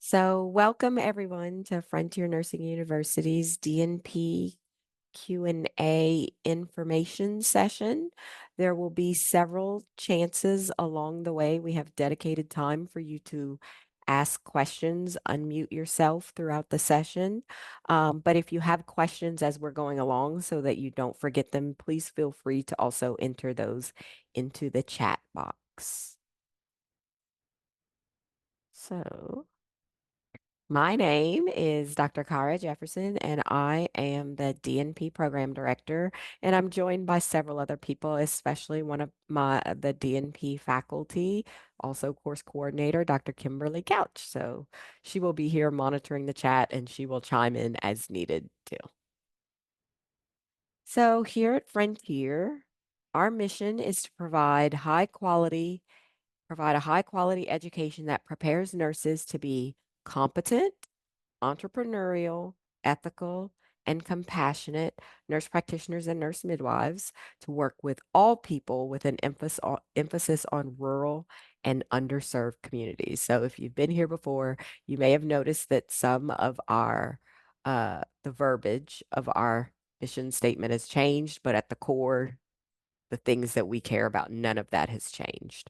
So, welcome everyone to Frontier Nursing University's DNP Q&A information session. There will be several chances along the way. We have dedicated time for you to ask questions, unmute yourself throughout the session. But if you have questions as we're going along so that you don't forget them, please feel free to also enter those into the chat box. So, my name is Dr. Kara Jefferson, and I am the DNP Program Director. And I'm joined by several other people, especially one of the DNP faculty, also course coordinator, Dr. Kimberly Couch. So she will be here monitoring the chat, and she will chime in as needed too. So here at Frontier, our mission is to provide a high quality education that prepares nurses to be competent, entrepreneurial, ethical, and compassionate nurse practitioners and nurse midwives to work with all people with an emphasis on rural and underserved communities. So if you've been here before, you may have noticed that some of the verbiage of our mission statement has changed, but at the core, the things that we care about, none of that has changed.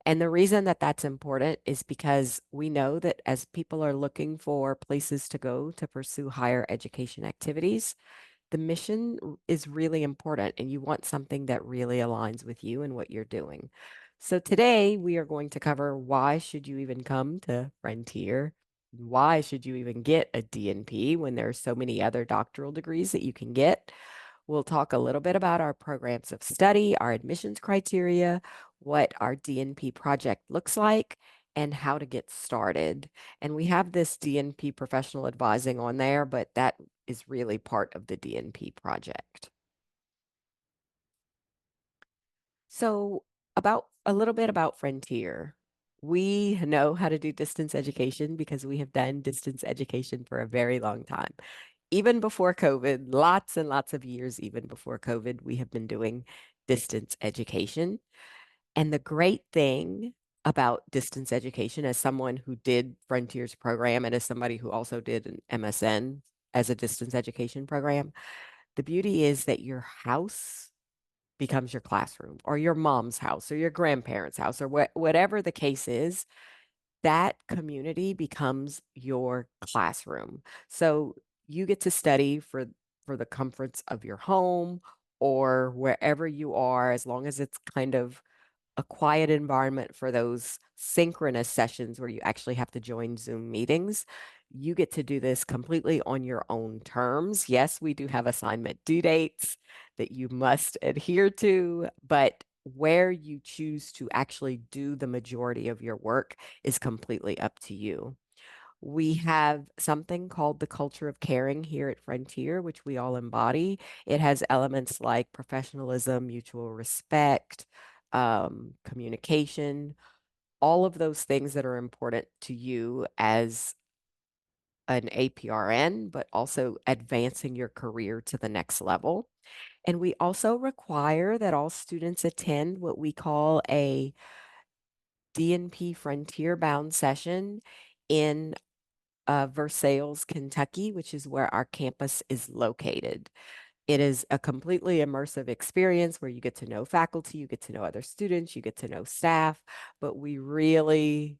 And the reason that that's important is because we know that as people are looking for places to go to pursue higher education activities, the mission is really important and you want something that really aligns with you and what you're doing. So today we are going to cover why should you even come to Frontier? Why should you even get a DNP when there are so many other doctoral degrees that you can get? We'll talk a little bit about our programs of study, our admissions criteria, what our DNP project looks like, and how to get started. And we have this DNP professional advising on there, but that is really part of the DNP project. So, about a little bit about Frontier. We know how to do distance education because we have done distance education for a very long time. Even before COVID, lots and lots of years, even before COVID, we have been doing distance education. And the great thing about distance education, as someone who did Frontier's program and as somebody who also did an MSN as a distance education program, the beauty is that your house becomes your classroom or your mom's house or your grandparents' house or whatever the case is, that community becomes your classroom. So you get to study for the comforts of your home or wherever you are, as long as it's kind of a quiet environment for those synchronous sessions where you actually have to join Zoom meetings. You get to do this completely on your own terms. Yes, we do have assignment due dates that you must adhere to, but where you choose to actually do the majority of your work is completely up to you. We have something called the culture of caring here at Frontier, which we all embody. It has elements like professionalism, mutual respect, communication, all of those things that are important to you as an APRN, but also advancing your career to the next level. And we also require that all students attend what we call a DNP Frontier bound session in Versailles, Kentucky, which is where our campus is located. It is a completely immersive experience where you get to know faculty, you get to know other students, you get to know staff, but we really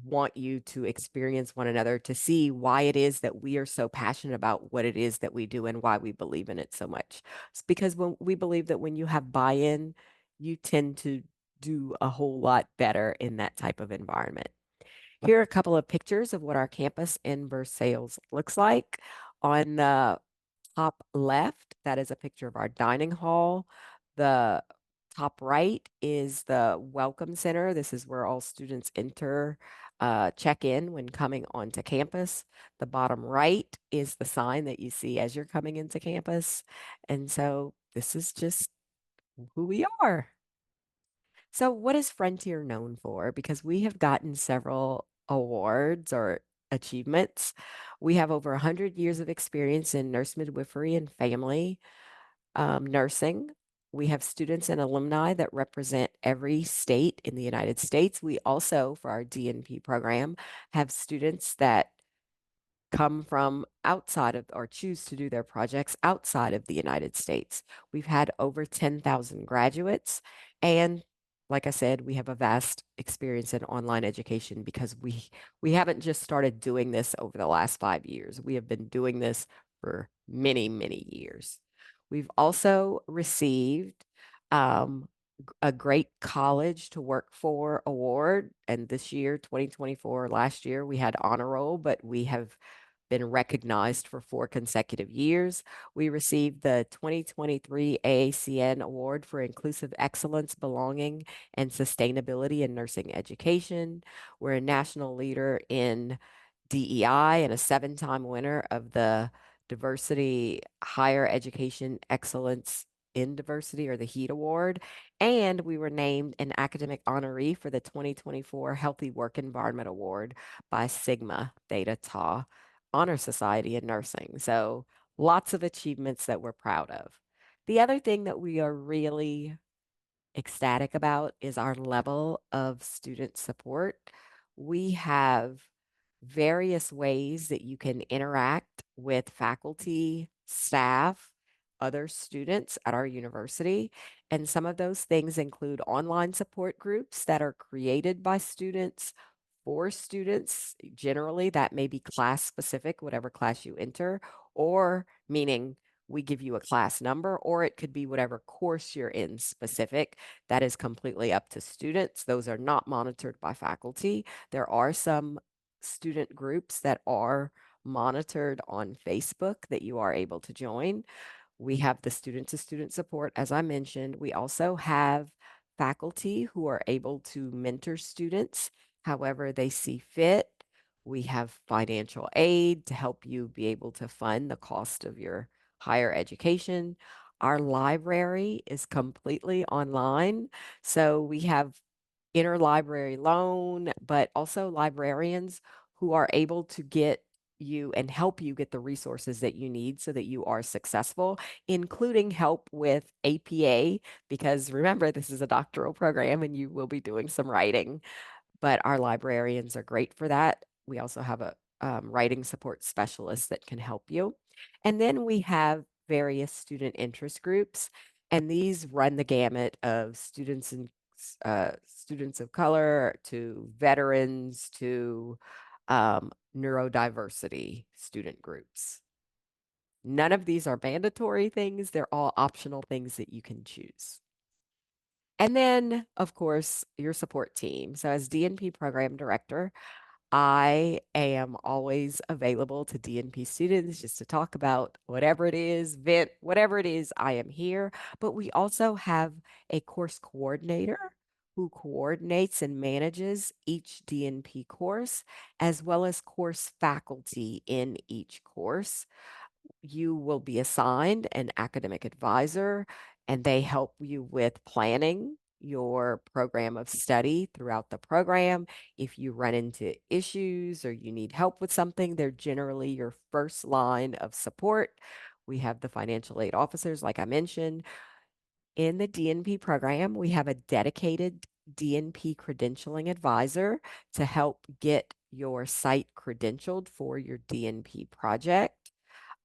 want you to experience one another to see why it is that we are so passionate about what it is that we do and why we believe in it so much. It's because when we believe that when you have buy-in, you tend to do a whole lot better in that type of environment. Here are a couple of pictures of what our campus in Versailles looks like. On the top left, that is a picture of our dining hall. The top right is the Welcome Center. This is where all students enter, check in when coming onto campus. The bottom right is the sign that you see as you're coming into campus. And so this is just who we are. So, what is Frontier known for? Because we have gotten several awards or achievements. We have over 100 years of experience in nurse midwifery and family nursing. We have students and alumni that represent every state in the United States. We also, for our DNP program, have students that come from outside of or choose to do their projects outside of the United States. We've had over 10,000 graduates. And like I said, we have a vast experience in online education because we haven't just started doing this over the last 5 years. We have been doing this for many, many years. We've also received um, a Great College to Work For award. And this year, 2024, last year, we had honor roll, but we have been recognized for 4 consecutive years. We received the 2023 AACN Award for Inclusive Excellence, Belonging, and Sustainability in Nursing Education. We're a national leader in DEI and a 7-time winner of the Diversity Higher Education Excellence in Diversity, or the HEAT Award. And we were named an academic honoree for the 2024 Healthy Work Environment Award by Sigma Theta Tau Honor Society in Nursing. So lots of achievements that we're proud of. The other thing that we are really ecstatic about is our level of student support. We have various ways that you can interact with faculty, staff, other students at our university. And some of those things include online support groups that are created by students for students. Generally, that may be class specific, whatever class you enter, or meaning we give you a class number, or it could be whatever course you're in specific. That is completely up to students. Those are not monitored by faculty. There are some student groups that are monitored on Facebook that you are able to join. We have the student to student support, as I mentioned. We also have faculty who are able to mentor students however they see fit. We have financial aid to help you be able to fund the cost of your higher education. Our library is completely online. So we have interlibrary loan, but also librarians who are able to get you and help you get the resources that you need so that you are successful, including help with APA, because remember, this is a doctoral program and you will be doing some writing, but our librarians are great for that. We also have a writing support specialist that can help you. And then we have various student interest groups, and these run the gamut of students of color to veterans to neurodiversity student groups. None of these are mandatory things. They're all optional things that you can choose. And then, of course, your support team. So as DNP program director, I am always available to DNP students just to talk about whatever it is, vent, whatever it is, I am here. But we also have a course coordinator who coordinates and manages each DNP course, as well as course faculty in each course. You will be assigned an academic advisor, and they help you with planning your program of study throughout the program. If you run into issues or you need help with something, they're generally your first line of support. We have the financial aid officers, like I mentioned. In the DNP program, we have a dedicated DNP credentialing advisor to help get your site credentialed for your DNP project.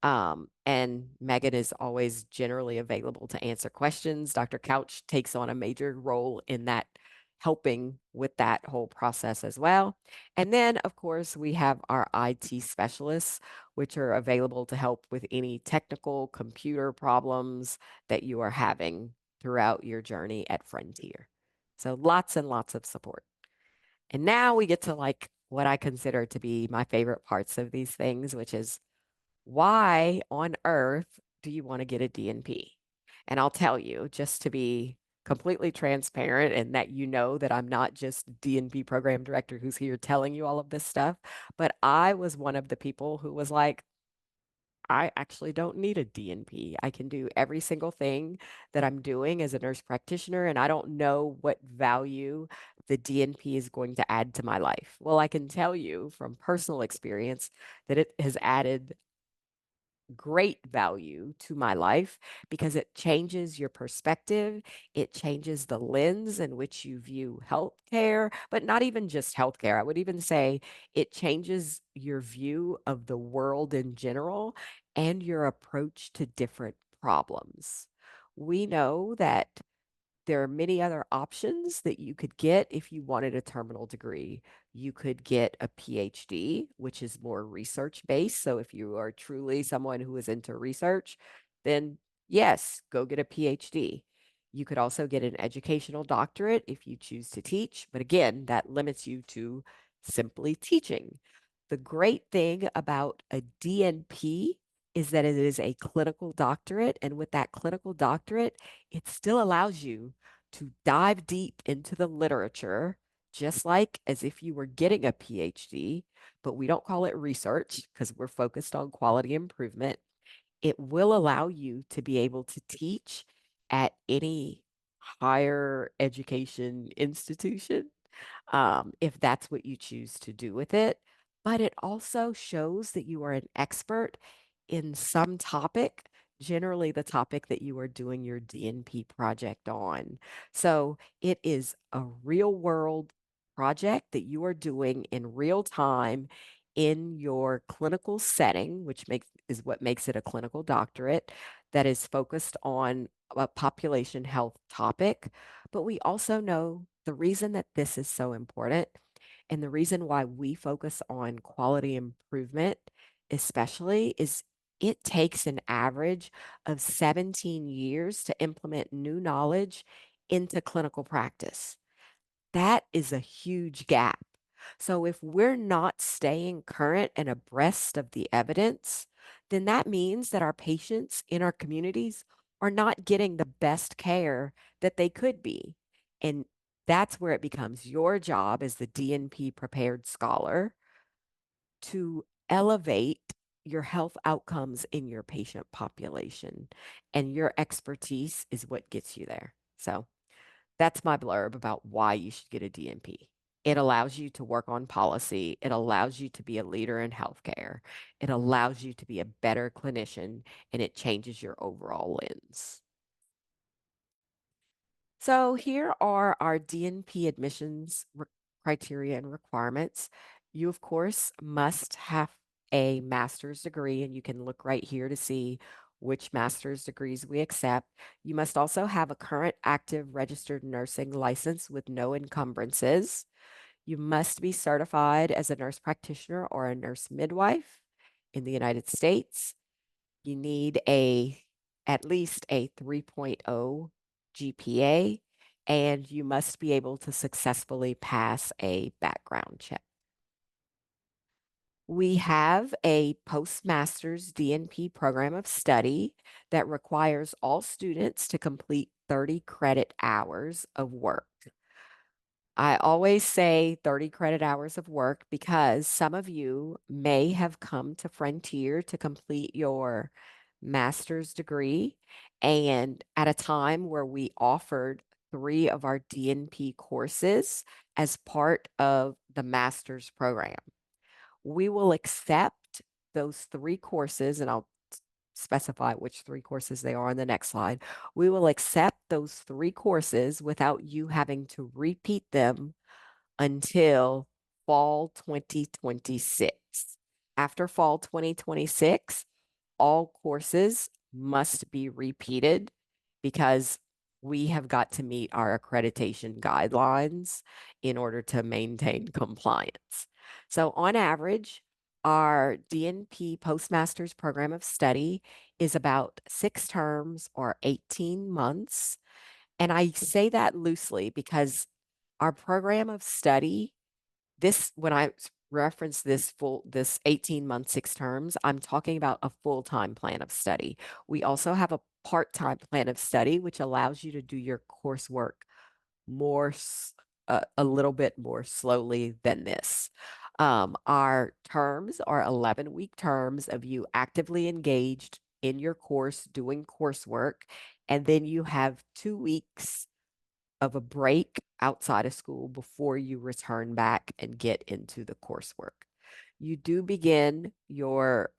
And Megan is always generally available to answer questions. Dr. Couch takes on a major role in that, helping with that whole process as well. And then, of course, we have our IT specialists, which are available to help with any technical computer problems that you are having throughout your journey at Frontier. So lots and lots of support. And now we get to like what I consider to be my favorite parts of these things, which is why on earth do you want to get a DNP? And I'll tell you, just to be completely transparent and that you know that I'm not just DNP program director who's here telling you all of this stuff, but I was one of the people who was like, I actually don't need a DNP. I can do every single thing that I'm doing as a nurse practitioner, and I don't know what value the DNP is going to add to my life. Well, I can tell you from personal experience that it has added great value to my life because it changes your perspective. It changes the lens in which you view healthcare, but not even just healthcare. I would even say it changes your view of the world in general and your approach to different problems. We know that there are many other options that you could get if you wanted a terminal degree. You could get a PhD, which is more research based. So if you are truly someone who is into research, then yes, go get a PhD. You could also get an educational doctorate if you choose to teach. But again, that limits you to simply teaching. The great thing about a DNP is that it is a clinical doctorate. And with that clinical doctorate, it still allows you to dive deep into the literature, just like as if you were getting a PhD, but we don't call it research because we're focused on quality improvement. It will allow you to be able to teach at any higher education institution, if that's what you choose to do with it. But it also shows that you are an expert in some topic, generally the topic that you are doing your DNP project on. So it is a real world project that you are doing in real time in your clinical setting, which makes is what makes it a clinical doctorate that is focused on a population health topic. But we also know the reason that this is so important and the reason why we focus on quality improvement, especially, is it takes an average of 17 years to implement new knowledge into clinical practice. That is a huge gap. So if we're not staying current and abreast of the evidence, then that means that our patients in our communities are not getting the best care that they could be. And that's where it becomes your job as the DNP prepared scholar to elevate your health outcomes in your patient population. And your expertise is what gets you there. So that's my blurb about why you should get a DNP. It allows you to work on policy. It allows you to be a leader in healthcare. It allows you to be a better clinician, and it changes your overall lens. So here are our DNP admissions criteria and requirements. You, of course, must have a master's degree, and you can look right here to see which master's degrees we accept. You must also have a current active registered nursing license with no encumbrances. You must be certified as a nurse practitioner or a nurse midwife in the United States. You need a at least a 3.0 GPA, and you must be able to successfully pass a background check. We have a postmaster's DNP program of study that requires all students to complete 30 credit hours of work. I always say 30 credit hours of work because some of you may have come to Frontier to complete your master's degree, and at a time where we offered 3 of our DNP courses as part of the master's program. We will accept those 3 courses, and I'll specify which 3 courses they are on the next slide. We will accept those 3 courses without you having to repeat them until fall 2026. After fall 2026, all courses must be repeated because we have got to meet our accreditation guidelines in order to maintain compliance. So on average, our DNP Postmaster's Program of Study is about 6 terms or 18 months. And I say that loosely because our program of study, this, when I reference this 18 month, 6 terms, I'm talking about a full-time plan of study. We also have a part-time plan of study, which allows you to do your coursework more, a little bit more slowly than this. Our terms are 11-week terms of you actively engaged in your course, doing coursework, and then you have 2 weeks of a break outside of school before you return back and get into the coursework. You do begin your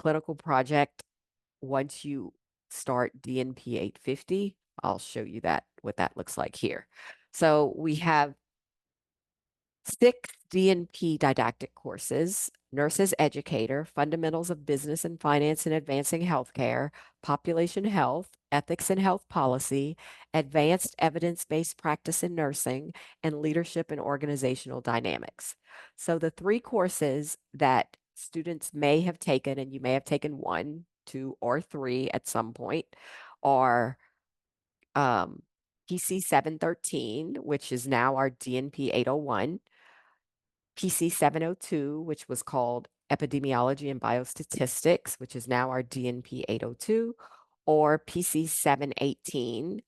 clinical project, once you start DNP 850, I'll show you that what that looks like here. So we have 6 DNP didactic courses: Nurses Educator, Fundamentals of Business and Finance in Advancing Healthcare, Population Health, Ethics and Health Policy, Advanced Evidence-Based Practice in Nursing, and Leadership and Organizational Dynamics. So the 3 courses that students may have taken, and you may have taken 1, 2, or 3 at some point, are PC 713, which is now our DNP 801, PC 702, which was called Epidemiology and Biostatistics, which is now our DNP 802, or PC 718,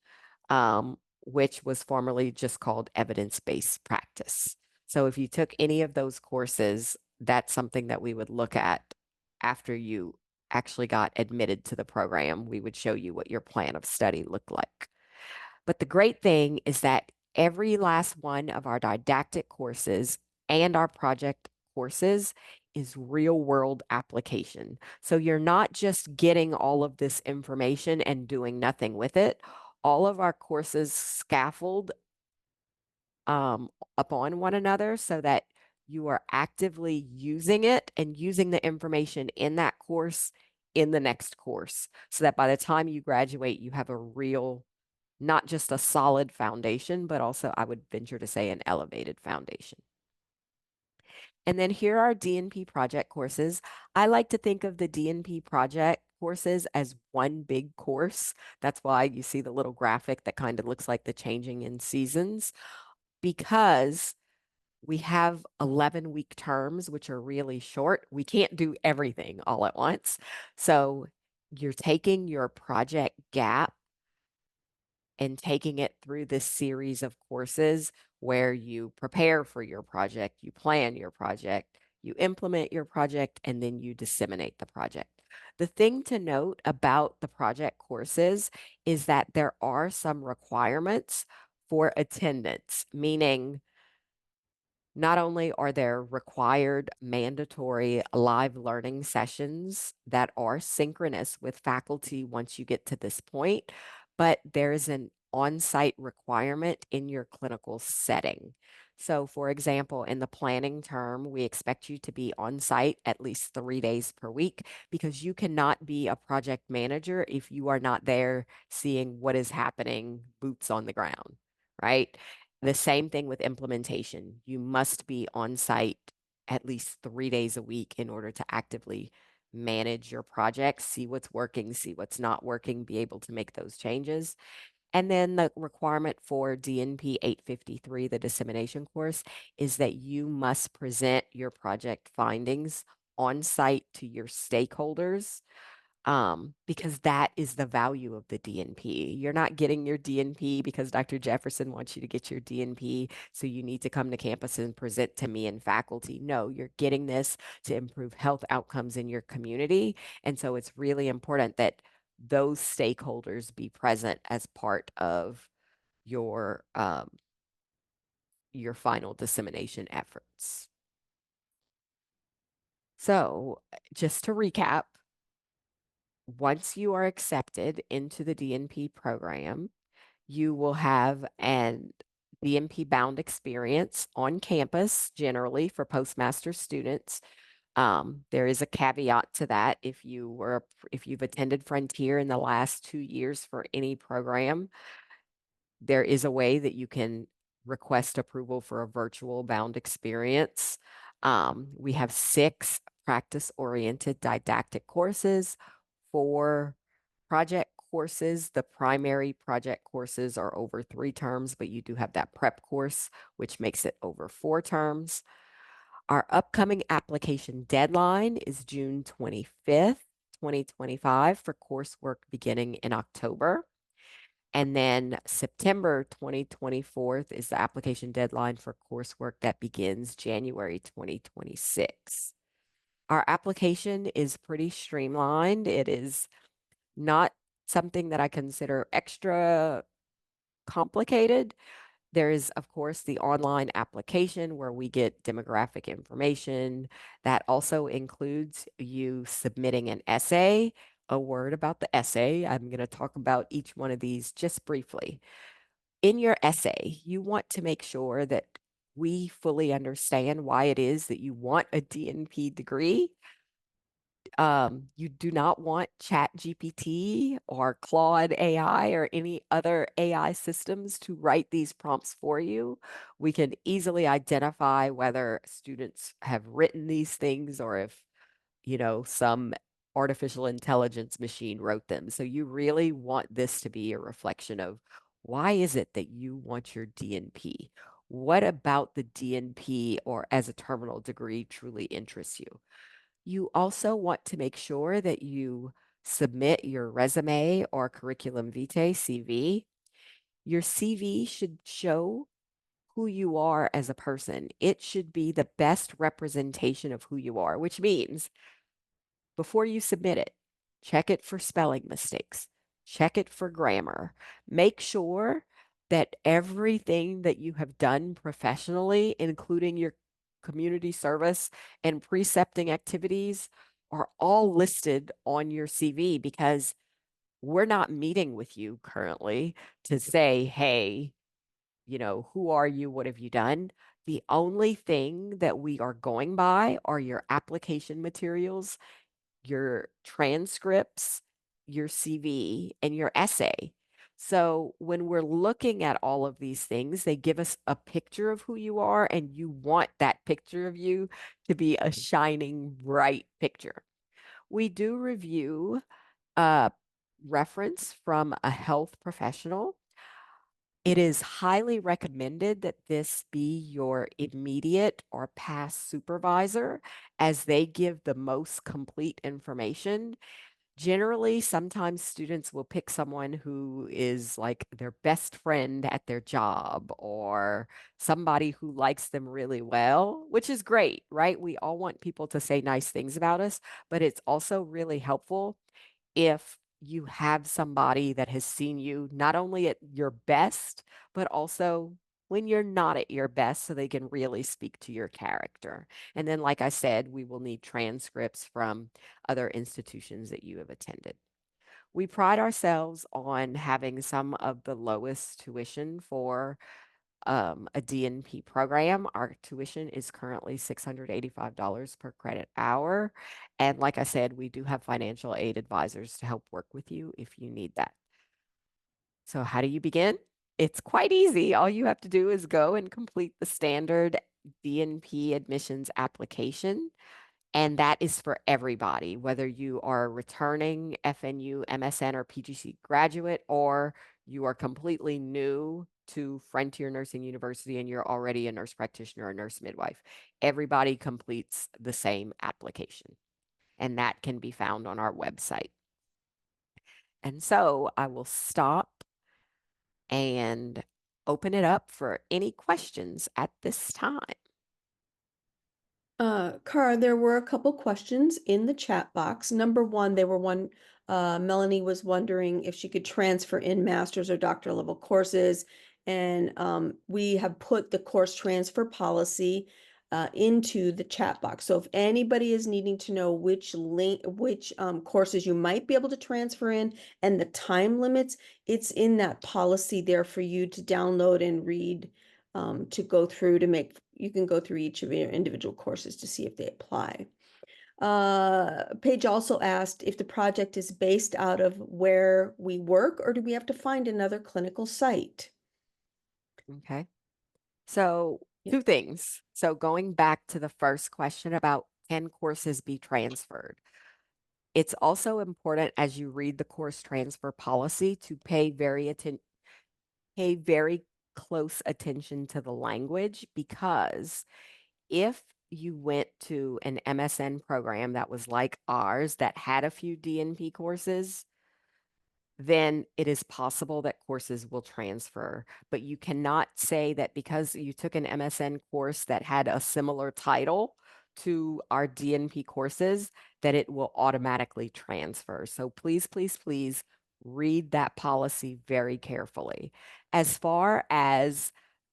which was formerly just called Evidence-Based Practice. So if you took any of those courses, that's something that we would look at after you actually got admitted to the program. We would show you what your plan of study looked like. But the great thing is that every last one of our didactic courses and our project courses is real world application. So you're not just getting all of this information and doing nothing with it. All of our courses scaffold upon one another so that you are actively using it and using the information in that course in the next course, so that by the time you graduate, you have a real, not just a solid foundation, but also, I would venture to say, an elevated foundation. And then here are DNP project courses. I like to think of the DNP project courses as one big course. That's why you see the little graphic that kind of looks like the changing in seasons, because we have 11-week terms, which are really short. We can't do everything all at once. So you're taking your project gap and taking it through this series of courses where you prepare for your project, you plan your project, you implement your project, and then you disseminate the project. The thing to note about the project courses is that there are some requirements for attendance, meaning not only are there required mandatory live learning sessions that are synchronous with faculty once you get to this point, but there's an on-site requirement in your clinical setting. So, for example, in the planning term, we expect you to be on site at least 3 days per week, because you cannot be a project manager if you are not there seeing what is happening, boots on the ground, right? The same thing with implementation. You must be on site at least 3 days a week in order to actively manage your project, see what's working, see what's not working, be able to make those changes. And then the requirement for DNP 853, the dissemination course, is that you must present your project findings on site to your stakeholders, because that is the value of the DNP. You're not getting your DNP because Dr. Jefferson wants you to get your DNP, so you need to come to campus and present to me and faculty. No, you're getting this to improve health outcomes in your community. And so it's really important that those stakeholders be present as part of your final dissemination efforts. So just to recap, once you are accepted into the DNP program, you will have an DNP bound experience on campus generally for postmaster students. There is a caveat to that. If you've attended Frontier in the last 2 years for any program, there is a way that you can request approval for a virtual bound experience. We have 6 practice-oriented didactic courses, 4 project courses. The primary project courses are over 3 terms, but you do have that prep course, which makes it over 4 terms. Our upcoming application deadline is June 25th, 2025 for coursework beginning in October. And then September 2024 is the application deadline for coursework that begins January 2026. Our application is pretty streamlined. It is not something that I consider extra complicated. There is, of course, the online application where we get demographic information. That also includes you submitting an essay. A word about the essay. I'm going to talk about each one of these just briefly. In your essay, you want to make sure that we fully understand why it is that you want a DNP degree. You do not want Chat GPT or Claude AI or any other AI systems to write these prompts for you. We can easily identify whether students have written these things or if, some artificial intelligence machine wrote them. So you really want this to be a reflection of why is it that you want your DNP? What about the DNP or as a terminal degree truly interests you? You also want to make sure that you submit your resume or curriculum vitae, CV. Your CV should show who you are as a person. It should be the best representation of who you are, which means before you submit it, check it for spelling mistakes, check it for grammar. Make sure that everything that you have done professionally, including your community service and precepting activities, are all listed on your CV because we're not meeting with you currently to say, hey, who are you? What have you done? The only thing that we are going by are your application materials, your transcripts, your CV, and your essay. So when we're looking at all of these things, they give us a picture of who you are, and you want that picture of you to be a shining, bright picture. We do review a reference from a health professional. It is highly recommended that this be your immediate or past supervisor, as they give the most complete information. Generally, sometimes students will pick someone who is like their best friend at their job or somebody who likes them really well, which is great, right? We all want people to say nice things about us, but it's also really helpful if you have somebody that has seen you not only at your best, but also when you're not at your best, so they can really speak to your character. And then, like I said, we will need transcripts from other institutions that you have attended. We pride ourselves on having some of the lowest tuition for a DNP program. Our tuition is currently $685 per credit hour. And like I said, we do have financial aid advisors to help work with you if you need that. So, how do you begin? It's quite easy. All you have to do is go and complete the standard DNP admissions application. And that is for everybody, whether you are a returning FNU, MSN, or PGC graduate, or you are completely new to Frontier Nursing University and you're already a nurse practitioner or nurse midwife. Everybody completes the same application, and that can be found on our website. And so I will stop and open it up for any questions at this time. Cara, there were a couple questions in the chat box. Number one, Melanie was wondering if she could transfer in master's or doctoral level courses. And we have put the course transfer policy into the chat box. So if anybody is needing to know which courses you might be able to transfer in and the time limits, it's in that policy there for you to download and read, to go through you can go through each of your individual courses to see if they apply. Paige also asked if the project is based out of where we work, or do we have to find another clinical site? Okay. So, Yeah. two things. So, going back to the first question about can courses be transferred? It's also important as you read the course transfer policy to pay very close attention to the language, because if you went to an MSN program that was like ours that had a few DNP courses, then it is possible that courses will transfer. But you cannot say that because you took an MSN course that had a similar title to our DNP courses, that it will automatically transfer. So please, please, please read that policy very carefully. As far as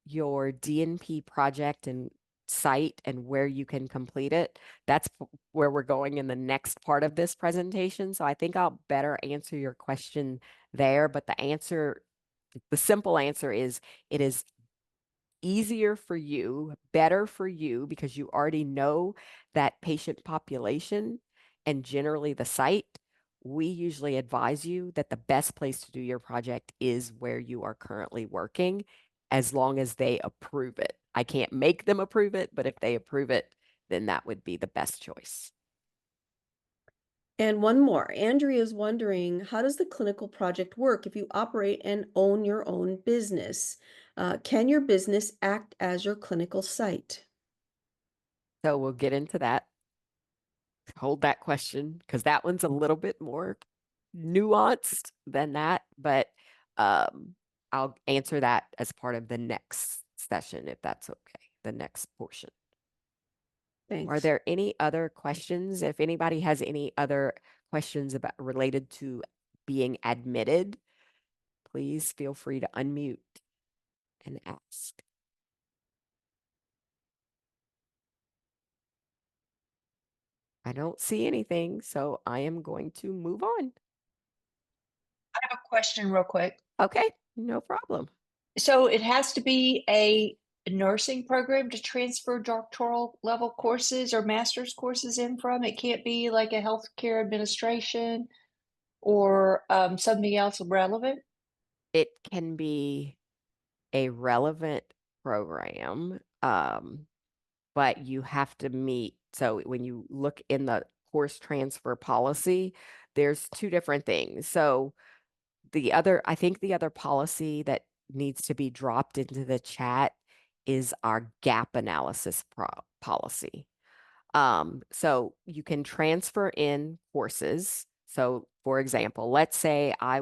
your DNP project and site and where you can complete it, that's where we're going in the next part of this presentation. So I think I'll better answer your question there. But the simple answer is it is easier for you, better for you, because you already know that patient population and generally the site. We usually advise you that the best place to do your project is where you are currently working, as long as they approve it. I can't make them approve it, but if they approve it, then that would be the best choice. And one more. Andrea is wondering, how does the clinical project work if you operate and own your own business? Can your business act as your clinical site? So we'll get into that. Hold that question because that one's a little bit more nuanced than that, but um, I'll answer that as part of the next session if that's okay, the next portion. Are Thanks. there any other questions? If anybody has any other questions about related to being admitted, please feel free to unmute and ask. I don't see anything, so I am going to move on. I have a question real quick. Okay, no problem. So it has to be a nursing program to transfer doctoral level courses or master's courses in from? It can't be like a healthcare administration or something else relevant? It can be a relevant program, but you have to meet. So when you look in the course transfer policy, there's two different things. So I think the other policy that needs to be dropped into the chat is our gap analysis policy. So you can transfer in courses. So, for example, let's say I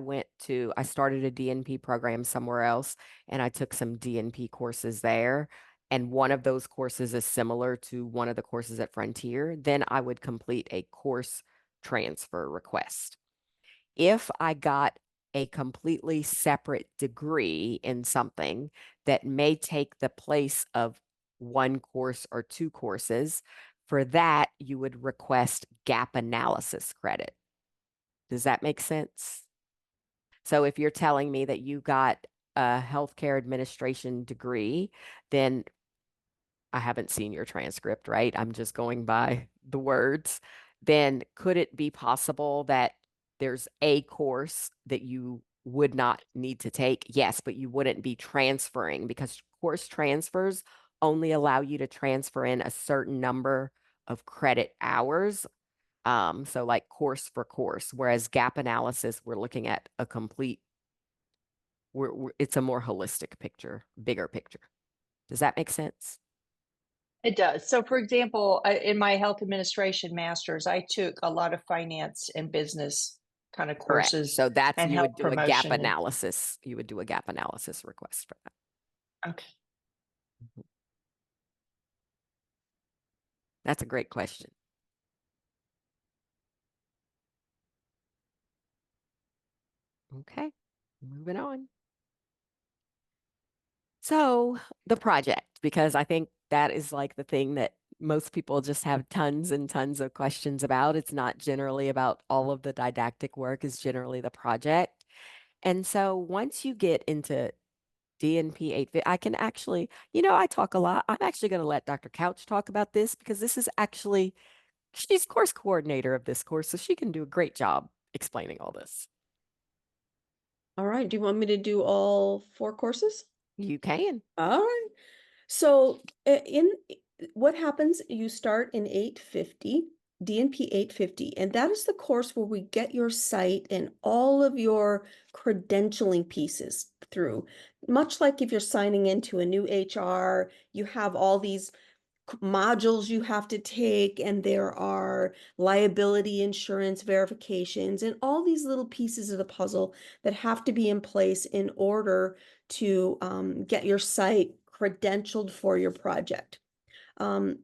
started a DNP program somewhere else and I took some DNP courses there. And one of those courses is similar to one of the courses at Frontier, then I would complete a course transfer request. If I got a completely separate degree in something that may take the place of one course or two courses, for that, you would request gap analysis credit. Does that make sense? So if you're telling me that you got a healthcare administration degree, then I haven't seen your transcript, right? I'm just going by the words. Then could it be possible that there's a course that you would not need to take? Yes, but you wouldn't be transferring because course transfers only allow you to transfer in a certain number of credit hours. So like course for course, whereas gap analysis, we're looking at a complete, it's a more holistic picture, bigger picture. Does that make sense? It does. So, for example, in my health administration master's, I took a lot of finance and business kind of Correct. courses So that's and you would health do a gap promotion. And analysis. You would do a gap analysis request for that. okay. Mhm. That's a great question. Okay, moving on. So the project, because I think that is like the thing that most people just have tons and tons of questions about. It's not generally about all of the didactic work, it's generally the project. And so once you get into DNP 8, I can actually, I talk a lot. I'm actually going to let Dr. Couch talk about this because this is actually, she's course coordinator of this course, so she can do a great job explaining all this. All right. Do you want me to do all four courses? You can. All right. So in what happens, you start in 850, DNP 850, and that is the course where we get your site and all of your credentialing pieces through. Much like if you're signing into a new HR, you have all these modules you have to take, and there are liability insurance verifications and all these little pieces of the puzzle that have to be in place in order to get your site credentialed for your project. Um,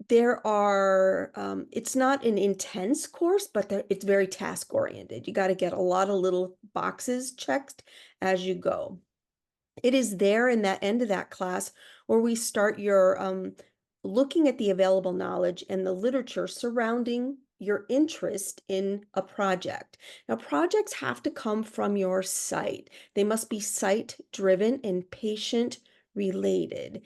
it's not an intense course, but it's very task oriented. You got to get a lot of little boxes checked as you go. It is there in that end of that class where we start your looking at the available knowledge and the literature surrounding your interest in a project. Now, projects have to come from your site. They must be site driven and patient related,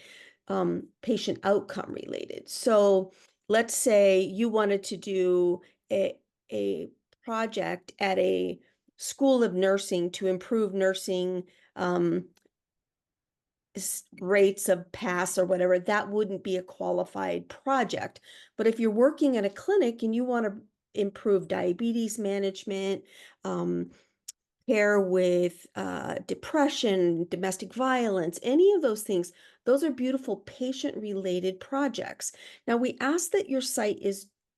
patient outcome related. So let's say you wanted to do a project at a school of nursing to improve nursing rates of pass or whatever, that wouldn't be a qualified project. But if you're working at a clinic and you want to improve diabetes management, care with depression, domestic violence, any of those things, those are beautiful patient-related projects. Now, we ask that your site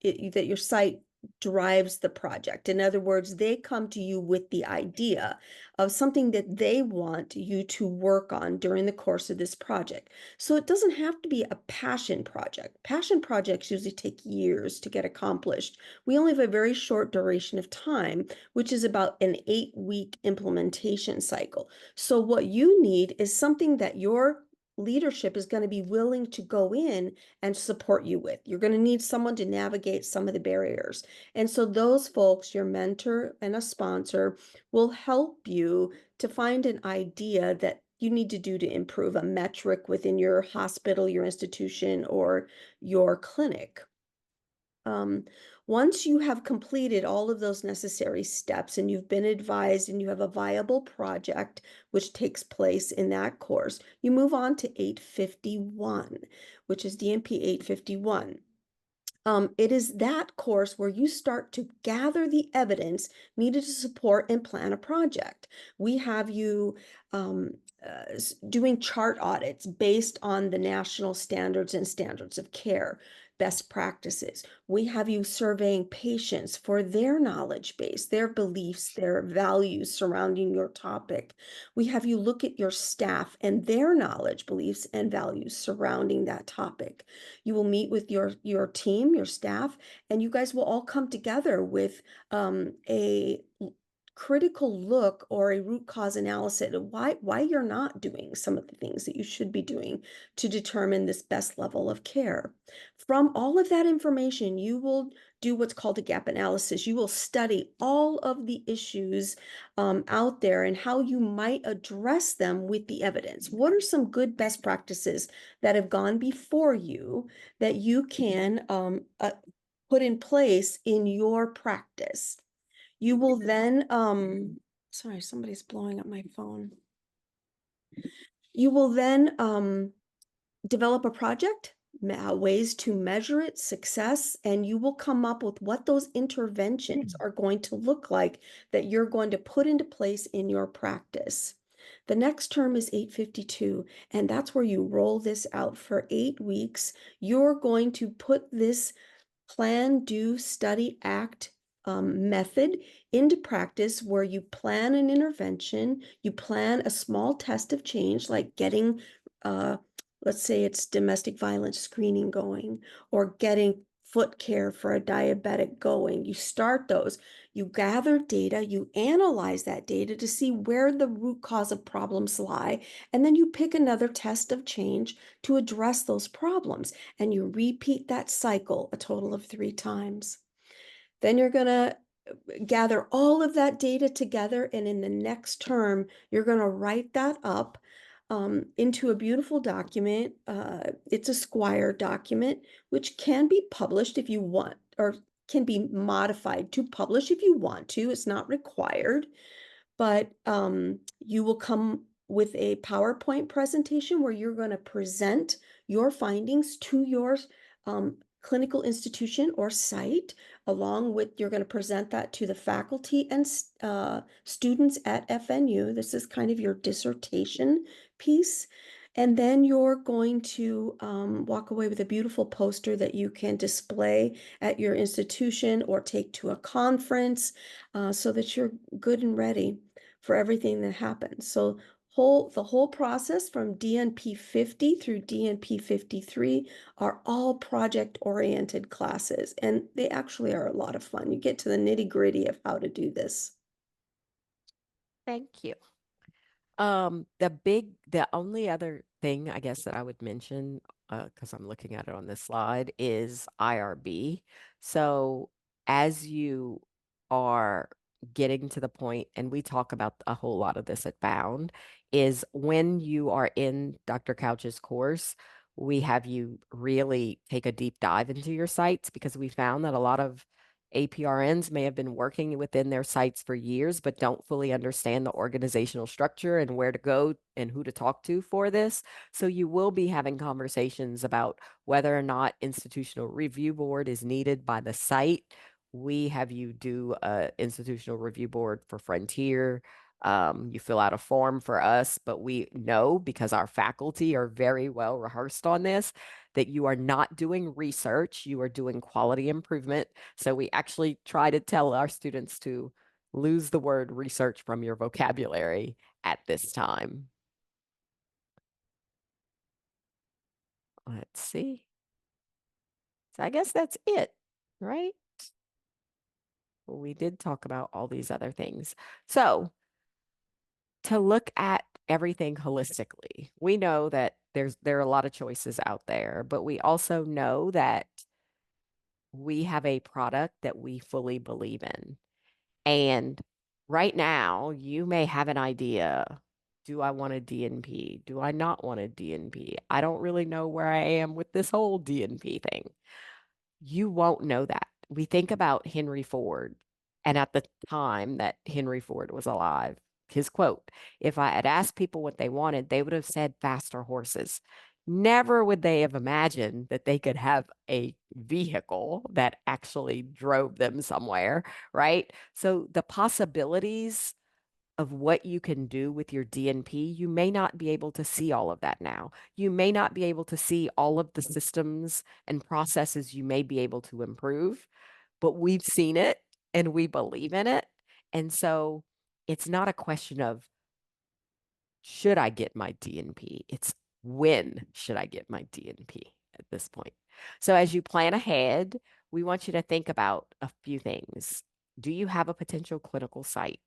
that your site drives the project. In other words, they come to you with the idea of something that they want you to work on during the course of this project. So it doesn't have to be a passion project. Passion projects usually take years to get accomplished. We only have a very short duration of time, which is about an 8-week implementation cycle. So what you need is something that your leadership is going to be willing to go in and support you with. You're going to need someone to navigate some of the barriers. And so those folks, your mentor and a sponsor, will help you to find an idea that you need to do to improve a metric within your hospital, your institution, or your clinic. Um, Once you have completed all of those necessary steps and you've been advised and you have a viable project which takes place in that course, you move on to 851, which is DNP 851. It is that course where you start to gather the evidence needed to support and plan a project. We have you doing chart audits based on the national standards and standards of care, best practices. We have you surveying patients for their knowledge base, their beliefs, their values surrounding your topic. We have you look at your staff and their knowledge, beliefs, and values surrounding that topic. You will meet with your team, your staff, and you guys will all come together with a critical look or a root cause analysis of why you're not doing some of the things that you should be doing to determine this best level of care. From all of that information, you will do what's called a gap analysis. You will study all of the issues out there and how you might address them with the evidence. What are some good best practices that have gone before you that you can put in place in your practice? You will then, sorry, somebody's blowing up my phone. You will then develop a project, ways to measure its success, and you will come up with what those interventions are going to look like that you're going to put into place in your practice. The next term is 852, and that's where you roll this out for 8 weeks. You're going to put this plan, do, study, act method into practice where you plan an intervention, you plan a small test of change, like getting, let's say it's domestic violence screening going, or getting foot care for a diabetic going. You start those, you gather data, you analyze that data to see where the root cause of problems lie, and then you pick another test of change to address those problems. And you repeat that cycle a total of 3 times. Then you're going to gather all of that data together, and in the next term, you're going to write that up into a beautiful document. It's a Squire document, which can be published if you want, or can be modified to publish if you want to. It's not required, but you will come with a PowerPoint presentation where you're going to present your findings to your clinical institution or site, along with you're going to present that to the faculty and students at FNU. This is kind of your dissertation piece. And then you're going to walk away with a beautiful poster that you can display at your institution or take to a conference so that you're good and ready for everything that happens. So the whole process from DNP 50 through DNP 53 are all project-oriented classes, and they actually are a lot of fun. You get to the nitty-gritty of how to do this. Thank you. The only other thing I guess that I would mention, because I'm looking at it on this slide, is IRB. So as you are getting to the point, and we talk about a whole lot of this at Bound, is when you are in Dr. Couch's course, we have you really take a deep dive into your sites because we found that a lot of APRNs may have been working within their sites for years, but don't fully understand the organizational structure and where to go and who to talk to for this. So you will be having conversations about whether or not institutional review board is needed by the site. We have you do a institutional review board for Frontier. You fill out a form for us, but we know because our faculty are very well rehearsed on this that you are not doing research, you are doing quality improvement. So we actually try to tell our students to lose the word research from your vocabulary at this time. Let's see. So I guess that's it, right? We did talk about all these other things. So to look at everything holistically, we know that there are a lot of choices out there, but we also know that we have a product that we fully believe in. And right now, you may have an idea. Do I want a DNP? Do I not want a DNP? I don't really know where I am with this whole DNP thing. You won't know that. We think about Henry Ford, and at the time that Henry Ford was alive, his quote, if I had asked people what they wanted, they would have said faster horses. Never would they have imagined that they could have a vehicle that actually drove them somewhere, right? So the possibilities of what you can do with your DNP, you may not be able to see all of that now. You may not be able to see all of the systems and processes you may be able to improve, but we've seen it and we believe in it. And so it's not a question of should I get my DNP? It's when should I get my DNP at this point? So as you plan ahead, we want you to think about a few things. Do you have a potential clinical site?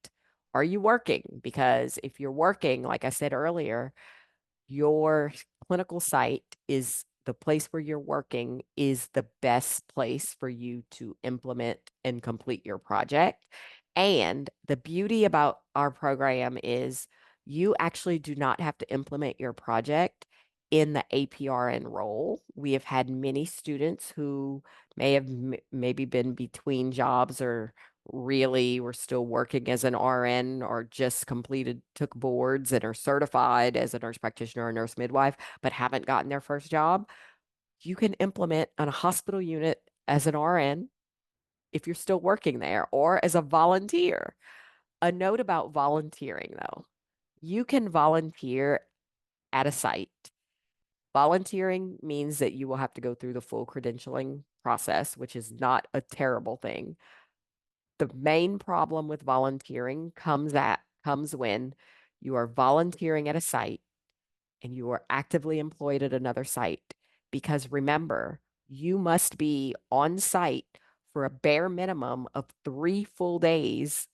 Are you working? Because if you're working, like I said earlier, your clinical site is the place where you're working is the best place for you to implement and complete your project. And the beauty about our program is you actually do not have to implement your project in the APRN role. We have had many students who may have maybe been between jobs or really were still working as an RN or just took boards and are certified as a nurse practitioner or nurse midwife, but haven't gotten their first job. You can implement on a hospital unit as an RN if you're still working there or as a volunteer. A note about volunteering though, you can volunteer at a site. Volunteering means that you will have to go through the full credentialing process, which is not a terrible thing. The main problem with volunteering comes when you are volunteering at a site and you are actively employed at another site. Because remember, you must be on site for a bare minimum of 3 full days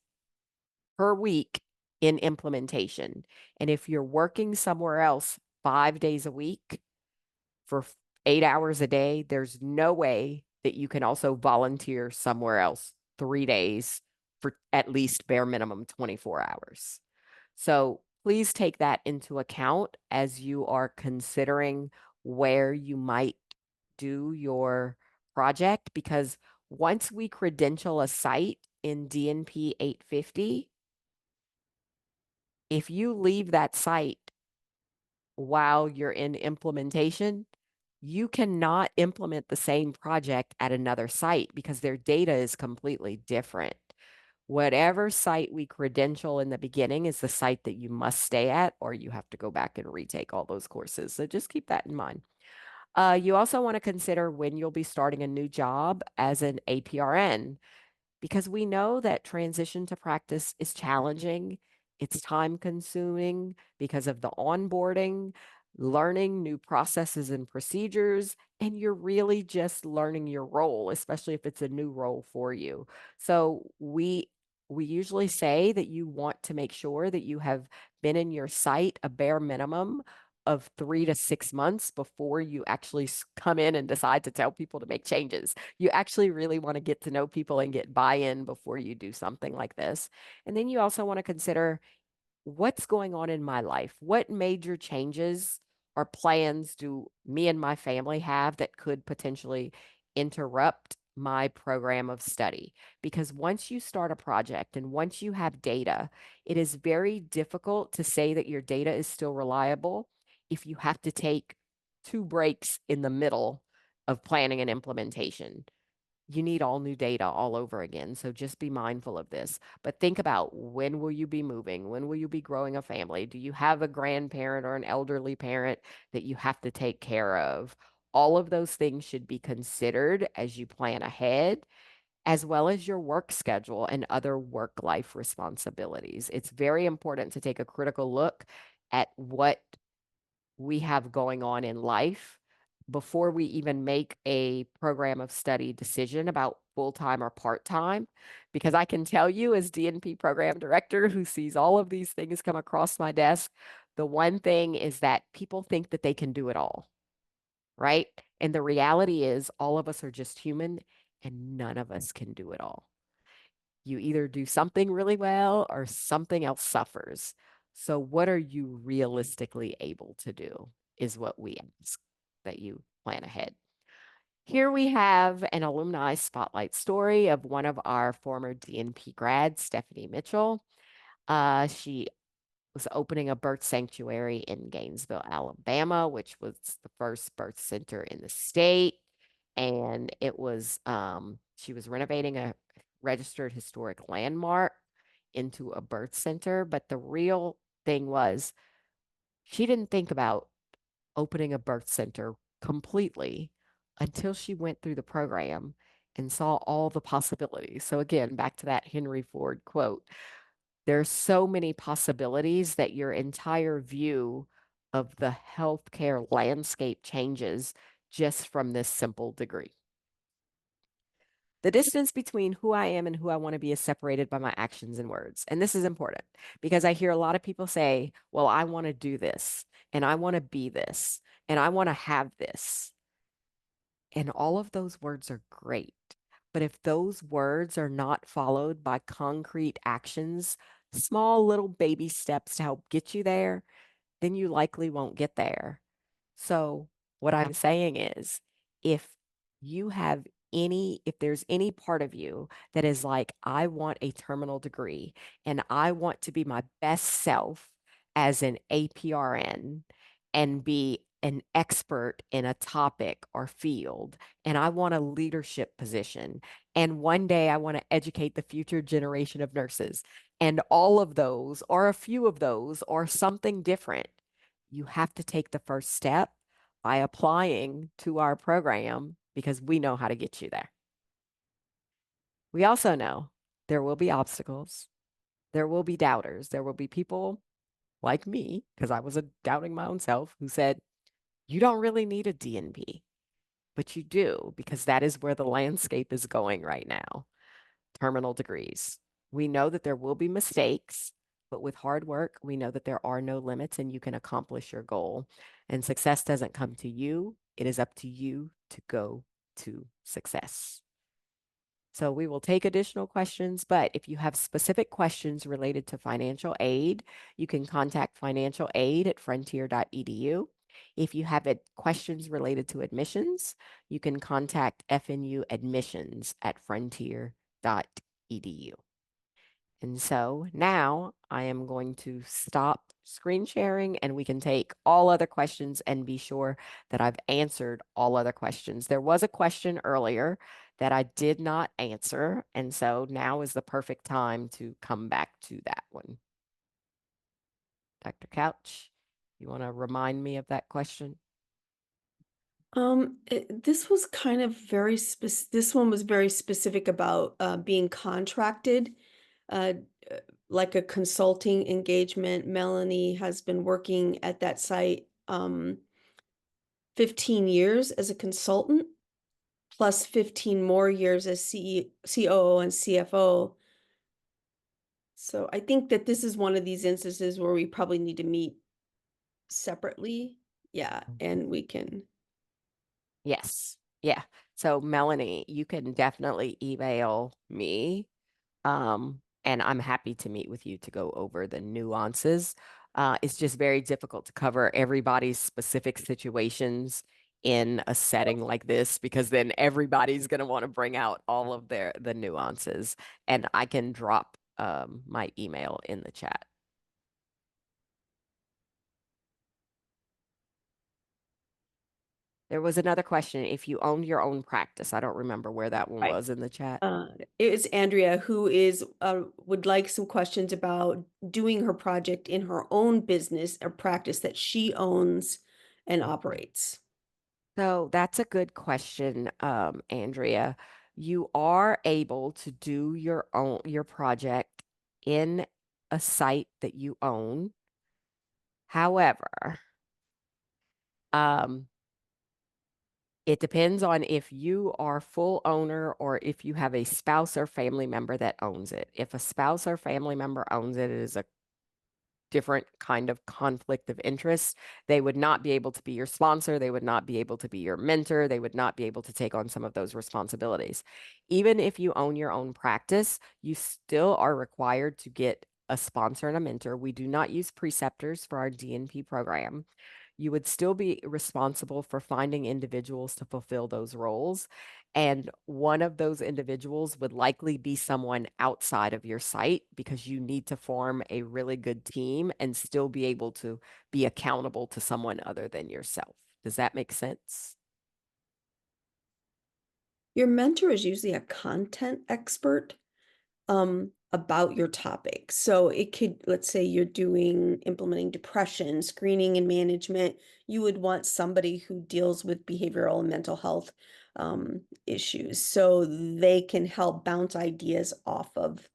per week in implementation. And if you're working somewhere else 5 days a week, for 8 hours a day, there's no way that you can also volunteer somewhere else 3 days for at least bare minimum 24 hours. So please take that into account as you are considering where you might do your project, because once we credential a site in DNP 850, if you leave that site while you're in implementation, you cannot implement the same project at another site because their data is completely different. Whatever site we credential in the beginning is the site that you must stay at, or you have to go back and retake all those courses. So just keep that in mind. You also want to consider when you'll be starting a new job as an APRN, because we know that transition to practice is challenging. It's time consuming because of the onboarding, learning new processes and procedures, and you're really just learning your role, especially if it's a new role for you. So we usually say that you want to make sure that you have been in your sight a bare minimum of 3 to 6 months before you actually come in and decide to tell people to make changes. You actually really want to get to know people and get buy-in before you do something like this. And then you also want to consider what's going on in my life? What major changes or plans do me and my family have that could potentially interrupt my program of study? Because once you start a project and once you have data, it is very difficult to say that your data is still reliable if you have to take 2 breaks in the middle of planning and implementation. You need all new data all over again. So just be mindful of this. But think about, when will you be moving? When will you be growing a family? Do you have a grandparent or an elderly parent that you have to take care of? All of those things should be considered as you plan ahead, as well as your work schedule and other work life responsibilities. It's very important to take a critical look at what we have going on in life before we even make a program of study decision about full-time or part-time. Because I can tell you, as DNP program director who sees all of these things come across my desk, the one thing is that people think that they can do it all, right? And the reality is all of us are just human and none of us can do it all. You either do something really well or something else suffers. So, what are you realistically able to do is what we ask that you plan ahead. Here we have an alumni spotlight story of one of our former DNP grads, Stephanie Mitchell. She was opening a birth sanctuary in Gainesville, Alabama, which was the first birth center in the state. And she was renovating a registered historic landmark into a birth center. But the real thing was, she didn't think about opening a birth center completely until she went through the program and saw all the possibilities. So, again, back to that Henry Ford quote, there's so many possibilities that your entire view of the healthcare landscape changes just from this simple degree. The distance between who I am and who I want to be is separated by my actions and words. And this is important because I hear a lot of people say, well, I want to do this, and I want to be this, and I want to have this. And all of those words are great. But if those words are not followed by concrete actions, small little baby steps to help get you there, then you likely won't get there. So, what I'm saying is, if if there's any part of you that is like, I want a terminal degree and I want to be my best self as an APRN and be an expert in a topic or field, and I want a leadership position, and one day I want to educate the future generation of nurses, and all of those, or a few of those, or something different, you have to take the first step by applying to our program because we know how to get you there. We also know there will be obstacles, there will be doubters, there will be people like me, because I was doubting my own self, who said, you don't really need a DNP, but you do, because that is where the landscape is going right now. Terminal degrees. We know that there will be mistakes, but with hard work, we know that there are no limits and you can accomplish your goal. And success doesn't come to you, it is up to you to go to success. So we will take additional questions, but if you have specific questions related to financial aid, you can contact financial aid at frontier.edu. If you have questions related to admissions, you can contact FNU admissions at frontier.edu. And so now I am going to stop screen sharing and we can take all other questions and be sure that I've answered all other questions. There was a question earlier that I did not answer, and so now is the perfect time to come back to that one. Dr. Couch, you want to remind me of that question? This was kind of this one was very specific about being contracted, uh, uh, like a consulting engagement. Melanie has been working at that site 15 years as a consultant, plus 15 more years as COO and CFO. So I think that this is one of these instances where we probably need to meet separately. Yeah, Mhm. and we can. Yes. Yeah. So Melanie, you can definitely email me. And I'm happy to meet with you to go over the nuances. It's just very difficult to cover everybody's specific situations in a setting like this because then everybody's going to want to bring out all of the nuances. And I can drop my email in the chat. There was another question. If you owned your own practice, I don't remember where that one Right. was in the chat. It's Andrea who is would like some questions about doing her project in her own business or practice that she owns and operates. So that's a good question, Andrea. You are able to do your project in a site that you own. However, um, it depends on if you are full owner or if you have a spouse or family member that owns it. If a spouse or family member owns it, it is a different kind of conflict of interest. They would not be able to be your sponsor. They would not be able to be your mentor. They would not be able to take on some of those responsibilities. Even if you own your own practice, you still are required to get a sponsor and a mentor. We do not use preceptors for our DNP program. You would still be responsible for finding individuals to fulfill those roles. And one of those individuals would likely be someone outside of your site because you need to form a really good team and still be able to be accountable to someone other than yourself. Does that make sense? Your mentor is usually a content expert about your topic. So it could, let's say you're doing implementing depression, screening and management, you would want somebody who deals with behavioral and mental health issues. So they can help bounce ideas off of,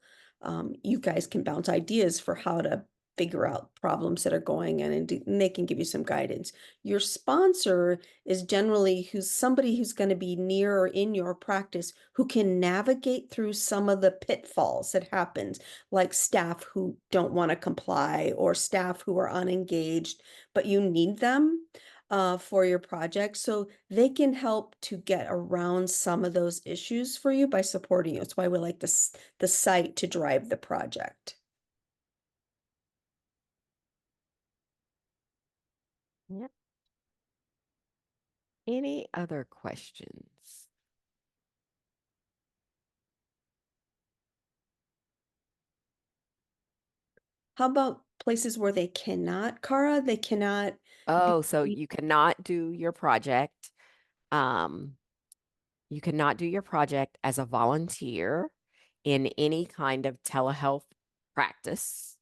you guys can bounce ideas for how to figure out problems that are going on and they can give you some guidance. Your sponsor is generally who's somebody who's going to be near or in your practice who can navigate through some of the pitfalls that happens, like staff who don't want to comply or staff who are unengaged, but you need them for your project. So they can help to get around some of those issues for you by supporting you. That's why we like this the site to drive the project. Yep. Any other questions? How about places where they cannot, Cara? They cannot Oh, so be. you cannot do your project. Um, you cannot do your project as a volunteer in any kind of telehealth practice.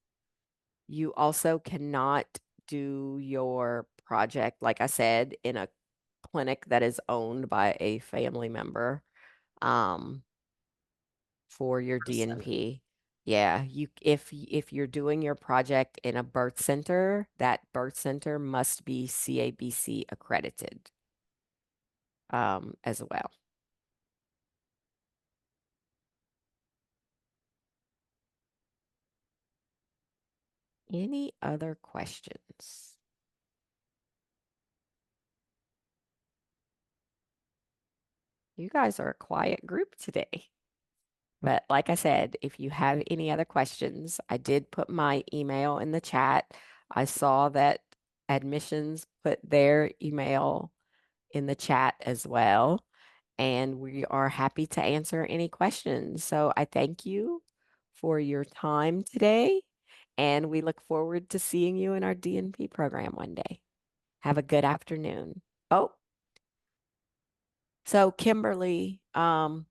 You also cannot do your project, like I said, in a clinic that is owned by a family member um, for your Person. DNP. Yeah, if you're doing your project in a birth center, that birth center must be CABC accredited as well. Any other questions? You guys are a quiet group today. But like I said, if you have any other questions, I did put my email in the chat. I saw that admissions put their email in the chat as well. And we are happy to answer any questions. So I thank you for your time today. And we look forward to seeing you in our DNP program one day. Have a good afternoon. Oh, so Kimberly, can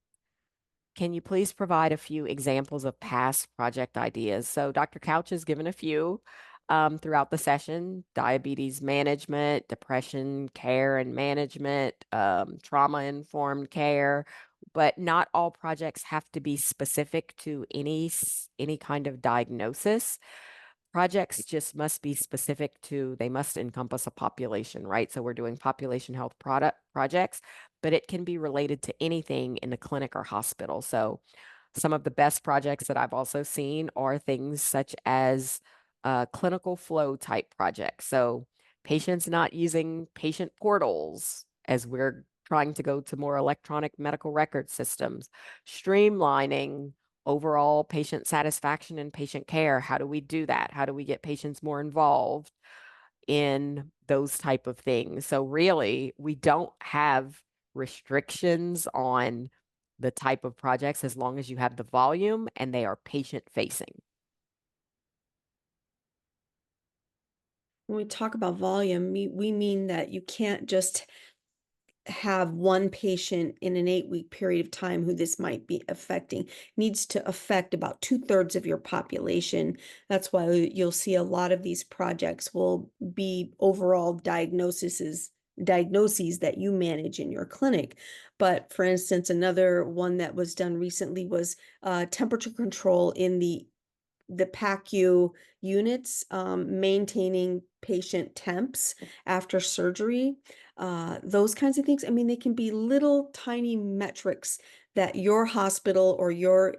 you please provide a few examples of past project ideas? So Dr. Couch has given a few throughout the session: diabetes management, depression care and management, trauma-informed care. But not all projects have to be specific to any kind of diagnosis. Projects just must be specific to, they must encompass a population, right? So we're doing population health product projects, but it can be related to anything in a clinic or hospital. So Some of the best projects that I've also seen are things such as clinical flow type projects. So patients not using patient portals as we're trying to go to more electronic medical record systems, streamlining overall patient satisfaction and patient care. How do we do that? How do we get patients more involved in those type of things? So really, we don't have restrictions on the type of projects as long as you have the volume and they are patient facing. When we talk about volume, we mean that you can't just have one patient in an 8-week period of time who this might be affecting. Needs to affect about 2/3 of your population. That's why you'll see a lot of these projects will be overall diagnoses that you manage in your clinic. But for instance, another one that was done recently was temperature control in the PACU units, maintaining patient temps after surgery, those kinds of things. I mean, they can be little tiny metrics that your hospital or your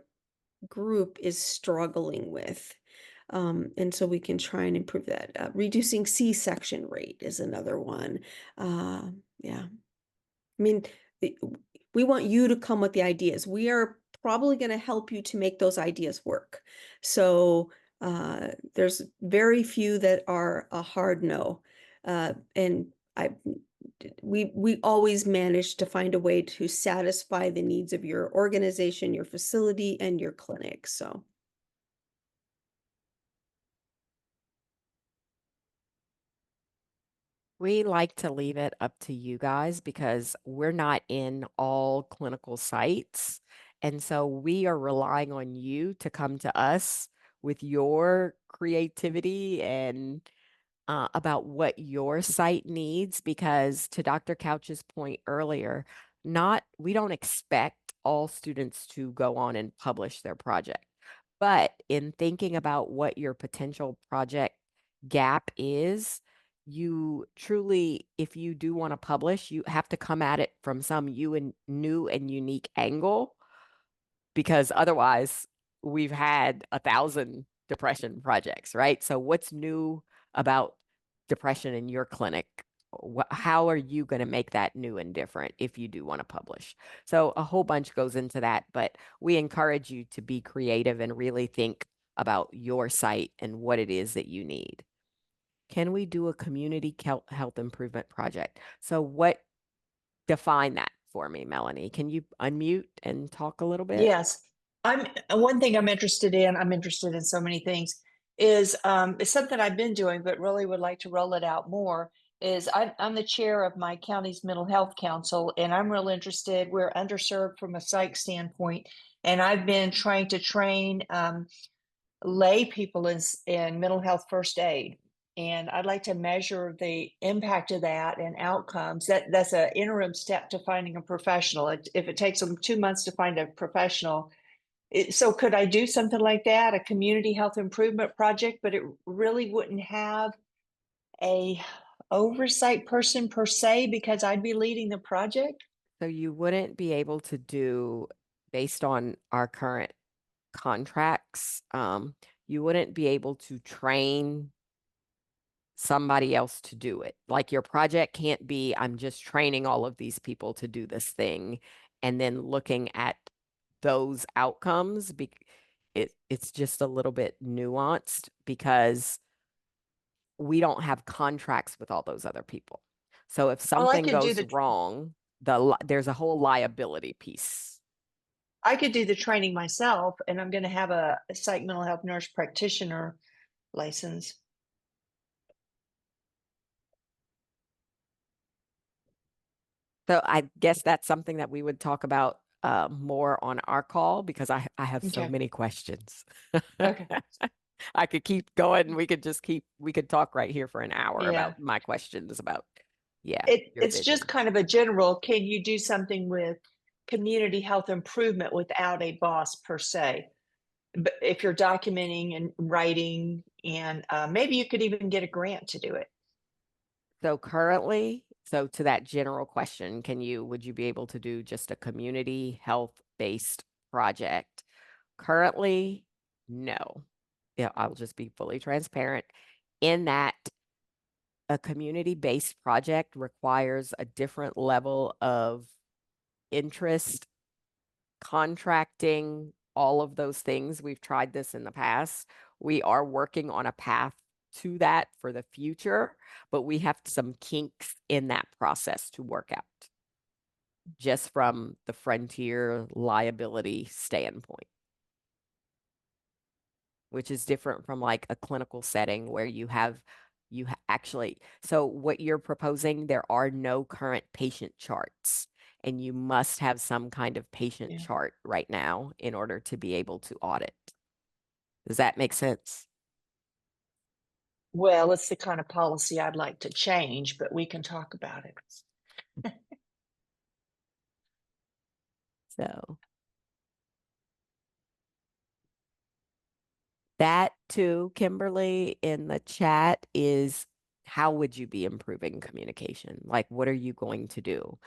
group is struggling with. And so we can try and improve that. Reducing C-section rate is another one. Yeah. I mean, it- we want you to come with the ideas. We are probably going to help you to make those ideas work. So there's very few that are a hard no. And we always manage to find a way to satisfy the needs of your organization, your facility, and your clinic. So. We like to leave it up to you guys because we're not in all clinical sites. And so we are relying on you to come to us with your creativity and about what your site needs. Because to Dr. Couch's point earlier, not we don't expect all students to go on and publish their project. But in thinking about what your potential project gap is, you truly, if you do want to publish, you have to come at it from some new and unique angle, because otherwise we've had 1,000 depression projects, right? So what's new about depression in your clinic? How are you going to make that new and different if you do want to publish? So a whole bunch goes into that, but we encourage you to be creative and really think about your site and what it is that you need. Can we do a community health improvement project? So what define that for me, Melanie? Can you unmute and talk a little bit? Yes. I'm one thing I'm interested in so many things, is something I've been doing, but really would like to roll it out more. Is I'm the chair of my county's mental health council, and I'm real interested. We're underserved from a psych standpoint, and I've been trying to train lay people in mental health first aid. And I'd like to measure the impact of that and outcomes. That's an interim step to finding a professional. If it takes them 2 months to find a professional, so could I do something like that, a community health improvement project, but it really wouldn't have a oversight person per se because I'd be leading the project? So you wouldn't be able to do, based on our current contracts, you wouldn't be able to train somebody else to do it. Like your project can't be, I'm just training all of these people to do this thing and then looking at those outcomes. It's just a little bit nuanced because we don't have contracts with all those other people. So if Well, something goes wrong, there's a whole liability piece. I could do the training myself, and I'm going to have a psych mental health nurse practitioner license. So I guess that's something that we would talk about more on our call because I have so Okay. many questions. Okay. I could keep going. We could talk right here for an hour Yeah. about my questions about, yeah, your It's just vision. kind of a general, can you do something with community health improvement without a boss per se? But if you're documenting and writing, and maybe you could even get a grant to do it. So currently, so to that general question, would you be able to do just a community health based project Currently, no. Yeah, I'll just be fully transparent in that a community-based project requires a different level of interest, contracting, all of those things. We've tried this in the past. We are working on a path to that for the future, but we have some kinks in that process to work out just from the frontier liability standpoint, which is different from like a clinical setting where actually, so what you're proposing, there are no current patient charts, and you must have some kind of patient Yeah. chart right now in order to be able to audit. Does that make sense? Well, it's the kind of policy I'd like to change, but we can talk about it. So that too, Kimberly, in the chat is how would you be improving communication? Like, what are you going to do?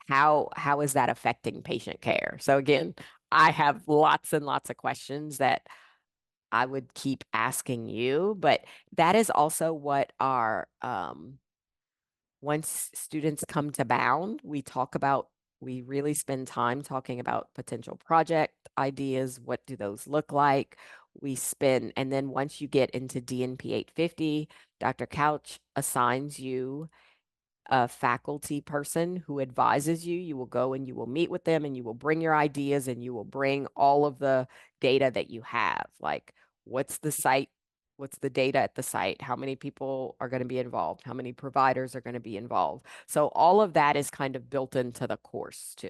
How is that affecting patient care? So again, I have lots and lots of questions that I would keep asking you, but that is also what our once students come to Bound, we really spend time talking about potential project ideas. What do those look like? And then once you get into DNP 850, Dr. Couch assigns you a faculty person who advises you. You will go and you will meet with them and you will bring your ideas and you will bring all of the data that you have. Like, what's the site? What's the data at the site? How many people are going to be involved? How many providers are going to be involved? So all of that is kind of built into the course too.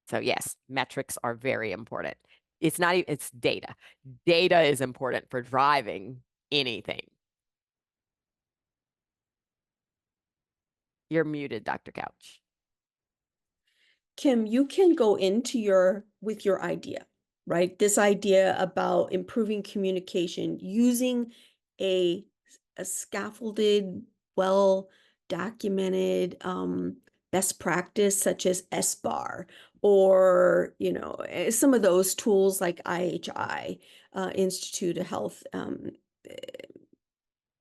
So yes, metrics are very important. It's not, it's data. Data is important for driving anything. You're muted, Dr. Couch. Kim, you can go into with your idea, right? This idea about improving communication using a, a scaffolded, well documented best practice such as SBAR or some of those tools like IHI, Institute of Health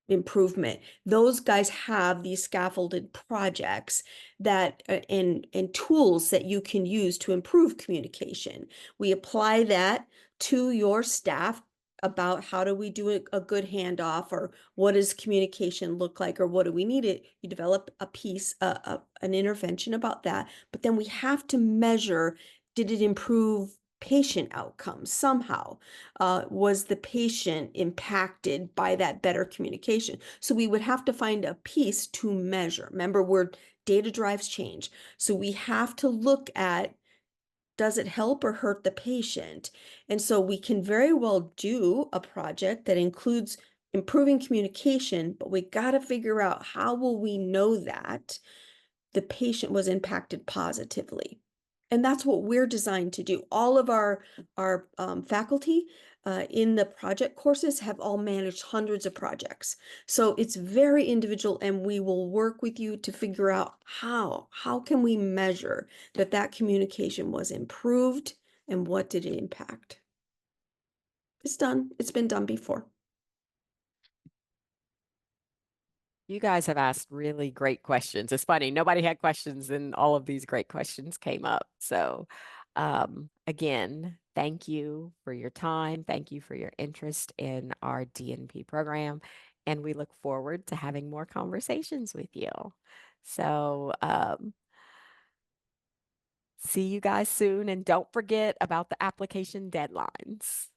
Improvement. Those guys have these scaffolded projects that and tools that you can use to improve communication. We apply that to your staff about how do we do a good handoff, or what does communication look like, or what do we need it. You develop a piece, an intervention about that, but then we have to measure, did it improve patient outcomes somehow? Was the patient impacted by that better communication? So we would have to find a piece to measure. Remember, data drives change. So we have to look at, does it help or hurt the patient? And so we can very well do a project that includes improving communication, but we got to figure out, how will we know that the patient was impacted positively? And that's what we're designed to do. All of our faculty in the project courses have all managed hundreds of projects. So it's very individual, and we will work with you to figure out how can we measure that communication was improved, and what did it impact. It's done. It's been done before. You guys have asked really great questions. It's funny, nobody had questions, and all of these great questions came up. So, again, thank you for your time. Thank you for your interest in our DNP program. And we look forward to having more conversations with you. So, see you guys soon. And don't forget about the application deadlines.